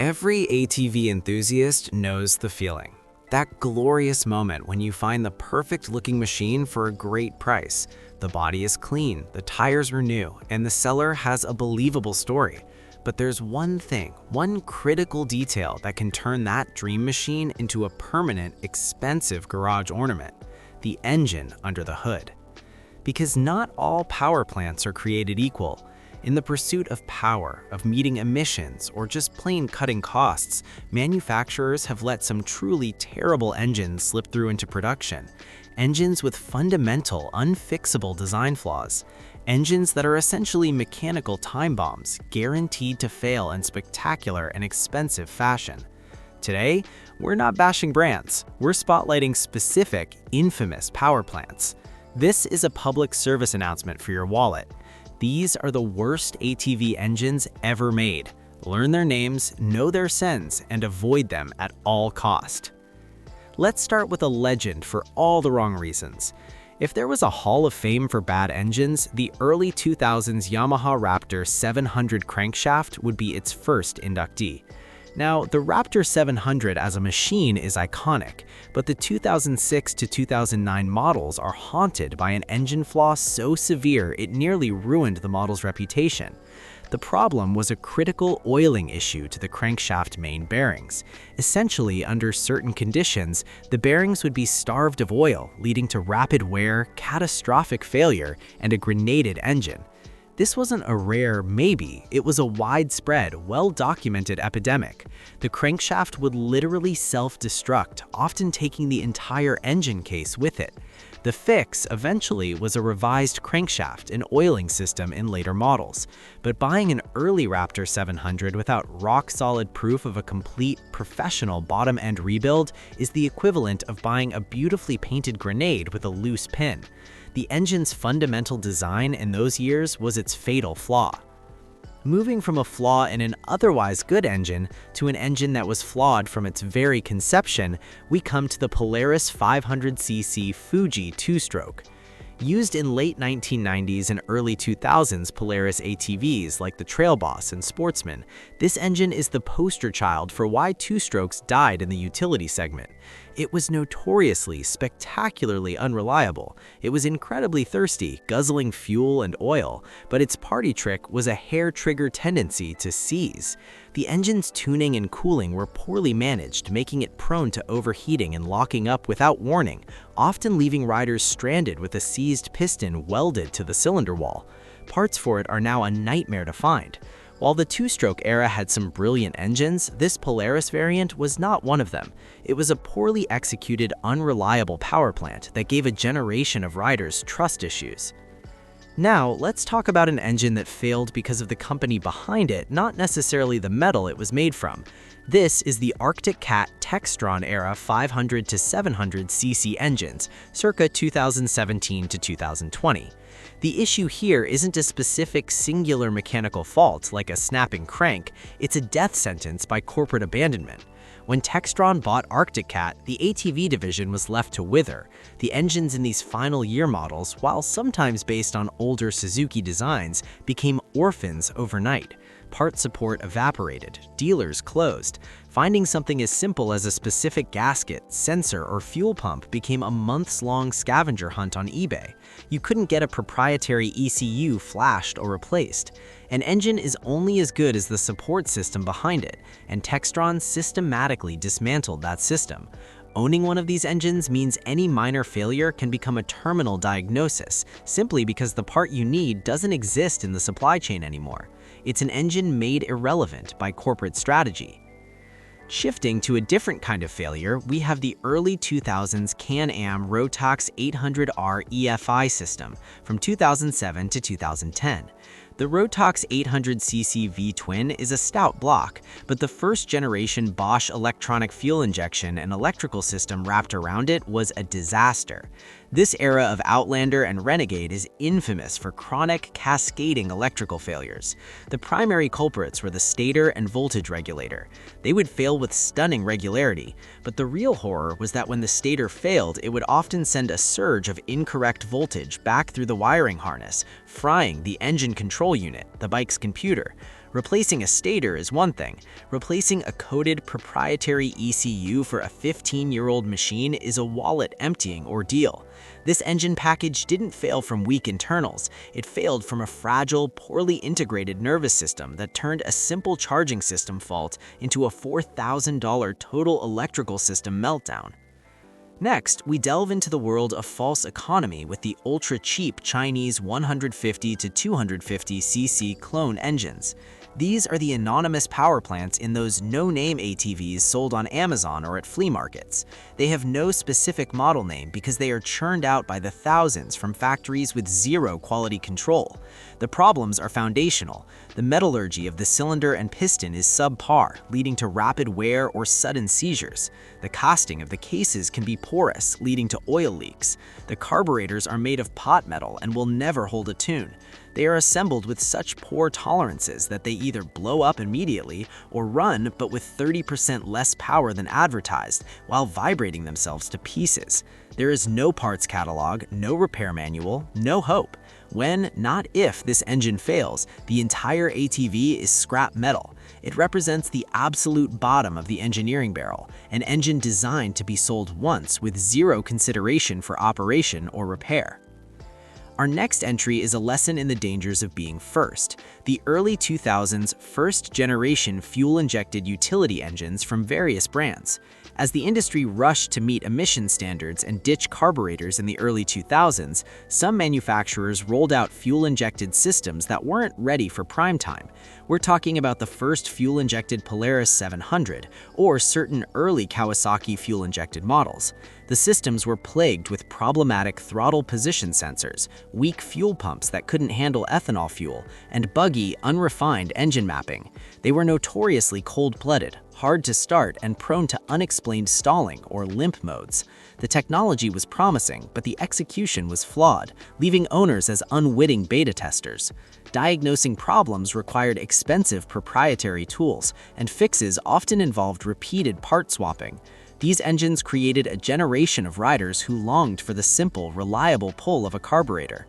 Every ATV enthusiast knows the feeling. That glorious moment when you find the perfect-looking machine for a great price. The body is clean, the tires are new, and the seller has a believable story. But there's one thing, one critical detail that can turn that dream machine into a permanent, expensive garage ornament: the engine under the hood. Because not all power plants are created equal. In the pursuit of power, of meeting emissions, or just plain cutting costs, manufacturers have let some truly terrible engines slip through into production. Engines with fundamental, unfixable design flaws. Engines that are essentially mechanical time bombs, guaranteed to fail in spectacular and expensive fashion. Today, we're not bashing brands. We're spotlighting specific, infamous power plants. This is a public service announcement for your wallet. These are the worst ATV engines ever made. Learn their names, know their sins, and avoid them at all cost. Let's start with a legend for all the wrong reasons. If there was a hall of fame for bad engines, the early 2000s Yamaha Raptor 700 crankshaft would be its first inductee. Now, the Raptor 700 as a machine is iconic, but the 2006 to 2009 models are haunted by an engine flaw so severe it nearly ruined the model's reputation. The problem was a critical oiling issue to the crankshaft main bearings. Essentially, under certain conditions, the bearings would be starved of oil, leading to rapid wear, catastrophic failure, and a grenaded engine. This wasn't a rare maybe, it was a widespread, well-documented epidemic. The crankshaft would literally self-destruct, often taking the entire engine case with it. The fix, eventually, was a revised crankshaft and oiling system in later models. But buying an early Raptor 700 without rock-solid proof of a complete, professional bottom-end rebuild is the equivalent of buying a beautifully painted grenade with a loose pin. The engine's fundamental design in those years was its fatal flaw. Moving from a flaw in an otherwise good engine to an engine that was flawed from its very conception, we come to the Polaris 500cc Fuji two-stroke. Used in late 1990s and early 2000s Polaris ATVs like the Trail Boss and Sportsman, this engine is the poster child for why two-strokes died in the utility segment. It was notoriously, spectacularly unreliable. It was incredibly thirsty, guzzling fuel and oil, but its party trick was a hair-trigger tendency to seize. The engine's tuning and cooling were poorly managed, making it prone to overheating and locking up without warning, often leaving riders stranded with a seized piston welded to the cylinder wall. Parts for it are now a nightmare to find. While the two-stroke era had some brilliant engines, this Polaris variant was not one of them. It was a poorly executed, unreliable power plant that gave a generation of riders trust issues. Now, let's talk about an engine that failed because of the company behind it, not necessarily the metal it was made from. This is the Arctic Cat Textron era 500 to 700cc engines, circa 2017 to 2020. The issue here isn't a specific singular mechanical fault like a snapping crank, it's a death sentence by corporate abandonment. When Textron bought Arctic Cat, the ATV division was left to wither. The engines in these final year models, while sometimes based on older Suzuki designs, became orphans overnight. Part support evaporated, dealers closed. Finding something as simple as a specific gasket, sensor, or fuel pump became a months-long scavenger hunt on eBay. You couldn't get a proprietary ECU flashed or replaced. An engine is only as good as the support system behind it, and Textron systematically dismantled that system. Owning one of these engines means any minor failure can become a terminal diagnosis, simply because the part you need doesn't exist in the supply chain anymore. It's an engine made irrelevant by corporate strategy. Shifting to a different kind of failure, we have the early 2000s Can-Am Rotax 800R EFI system from 2007 to 2010. The Rotax 800cc V-twin is a stout block, but the first-generation Bosch electronic fuel injection and electrical system wrapped around it was a disaster. This era of Outlander and Renegade is infamous for chronic, cascading electrical failures. The primary culprits were the stator and voltage regulator. They would fail with stunning regularity, but the real horror was that when the stator failed, it would often send a surge of incorrect voltage back through the wiring harness, frying the engine control unit, the bike's computer. Replacing a stator is one thing. Replacing a coded proprietary ECU for a 15-year-old machine is a wallet-emptying ordeal. This engine package didn't fail from weak internals. It failed from a fragile, poorly integrated nervous system that turned a simple charging system fault into a $4,000 total electrical system meltdown. Next, we delve into the world of false economy with the ultra-cheap Chinese 150 to 250cc clone engines. These are the anonymous power plants in those no-name ATVs sold on Amazon or at flea markets. They have no specific model name because they are churned out by the thousands from factories with zero quality control. The problems are foundational. The metallurgy of the cylinder and piston is subpar, leading to rapid wear or sudden seizures. The casting of the cases can be porous, leading to oil leaks. The carburetors are made of pot metal and will never hold a tune. They are assembled with such poor tolerances that they either blow up immediately or run but with 30% less power than advertised, while vibrating themselves to pieces. There is no parts catalog, no repair manual, no hope. When, not if, this engine fails, the entire ATV is scrap metal. It represents the absolute bottom of the engineering barrel, an engine designed to be sold once with zero consideration for operation or repair. Our next entry is a lesson in the dangers of being first. The early 2000s first-generation fuel-injected utility engines from various brands. As the industry rushed to meet emission standards and ditch carburetors in the early 2000s, some manufacturers rolled out fuel-injected systems that weren't ready for prime time. We're talking about the first fuel-injected Polaris 700 or certain early Kawasaki fuel-injected models. The systems were plagued with problematic throttle position sensors, weak fuel pumps that couldn't handle ethanol fuel, and buggy, unrefined engine mapping. They were notoriously cold-blooded, hard to start, and prone to unexplained stalling or limp modes. The technology was promising, but the execution was flawed, leaving owners as unwitting beta testers. Diagnosing problems required expensive proprietary tools, and fixes often involved repeated part swapping. These engines created a generation of riders who longed for the simple, reliable pull of a carburetor.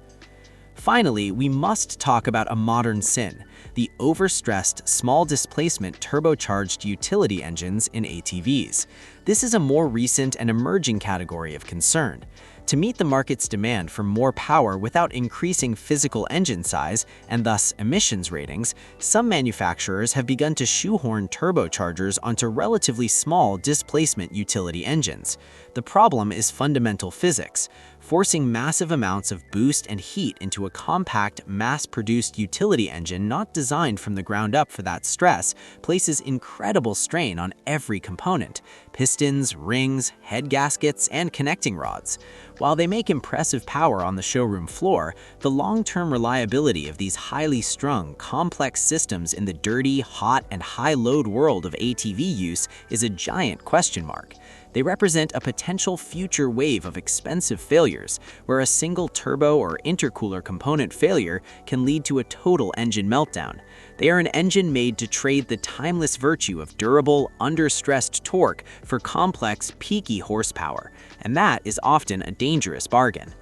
Finally, we must talk about a modern sin: the overstressed, small-displacement turbocharged utility engines in ATVs. This is a more recent and emerging category of concern. To meet the market's demand for more power without increasing physical engine size and thus emissions ratings, some manufacturers have begun to shoehorn turbochargers onto relatively small displacement utility engines. The problem is fundamental physics. Forcing massive amounts of boost and heat into a compact, mass-produced utility engine not designed from the ground up for that stress places incredible strain on every component: pistons, rings, head gaskets, and connecting rods. While they make impressive power on the showroom floor, the long-term reliability of these highly strung, complex systems in the dirty, hot, and high-load world of ATV use is a giant question mark. They represent a potential future wave of expensive failures, where a single turbo or intercooler component failure can lead to a total engine meltdown. They are an engine made to trade the timeless virtue of durable, under-stressed torque for complex, peaky horsepower, and that is often a dangerous bargain.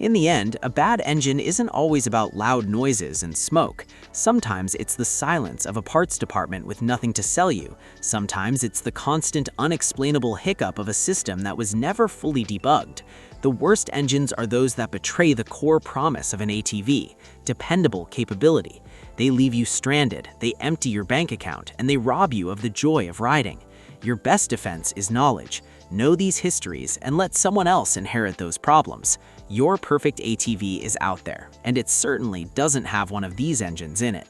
In the end, a bad engine isn't always about loud noises and smoke. Sometimes it's the silence of a parts department with nothing to sell you. Sometimes it's the constant, unexplainable hiccup of a system that was never fully debugged. The worst engines are those that betray the core promise of an ATV: dependable capability. They leave you stranded, they empty your bank account, and they rob you of the joy of riding. Your best defense is knowledge. Know these histories and let someone else inherit those problems. Your perfect ATV is out there, and it certainly doesn't have one of these engines in it.